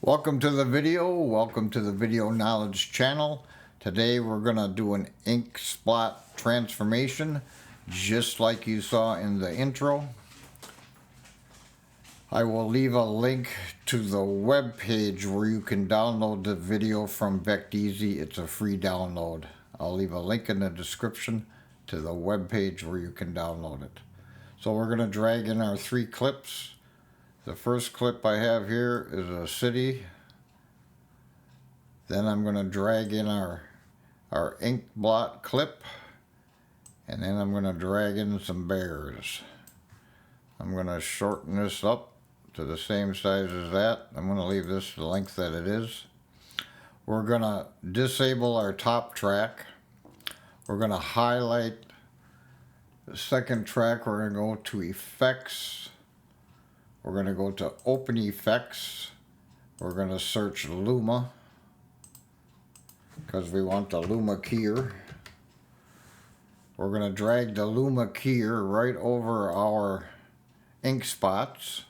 Welcome to the video. Welcome to the Video Knowledge channel. Today we're going to do an ink spot transformation just like you saw in the intro. I will leave a link to the web page where you can download the video from VectEasy. It's a free download. I'll leave a link in the description to the web page where you can download it. So we're going to drag in our 3 clips. The first clip I have here is a city. Then I'm going to drag in our ink blot clip. And then I'm going to drag in some bears. I'm going to shorten this up to the same size as that. I'm going to leave this the length that it is. We're going to disable our top track. We're going to highlight the second track. We're going to go to Effects. We're going to go to Open Effects. We're going to search Luma because we want the Luma keyer. We're going to drag the Luma keyer right over our ink spots.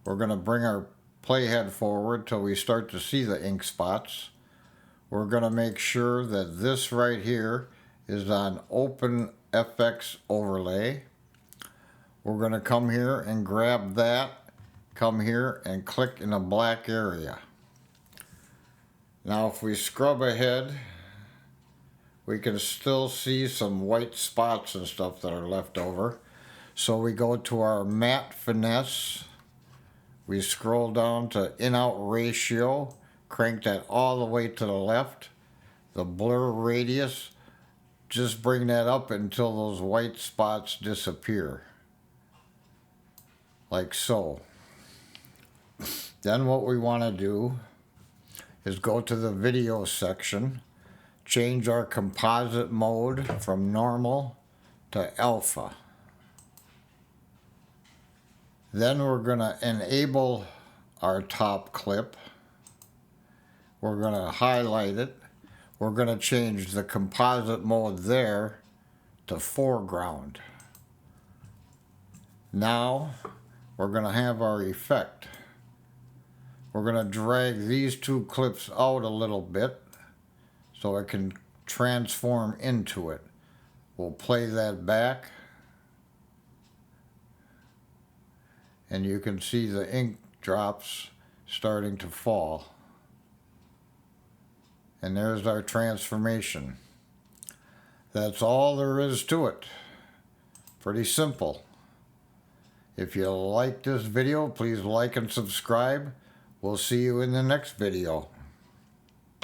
We're going to bring our playhead forward till we start to see the ink spots. We're going to make sure that this right here is on Open FX Overlay. We're going to come here and grab that, come here and click in a black area. Now if we scrub ahead, we can still see some white spots and stuff that are left over. So we go to our matte finesse, we scroll down to in-out ratio, crank that all the way to the left. The blur radius, just bring that up until those white spots disappear. Like so. Then what we want to do is go to the video section, change our composite mode from normal to alpha. Then we're going to enable our top clip. We're going to highlight it. We're going to change the composite mode there to foreground. Now we're going to have our effect. We're going to drag these 2 clips out a little bit so it can transform into it. We'll play that back. And you can see the ink drops starting to fall. And there's our transformation. That's all there is to it. Pretty simple. If you like this video, please like and subscribe. We'll see you in the next video.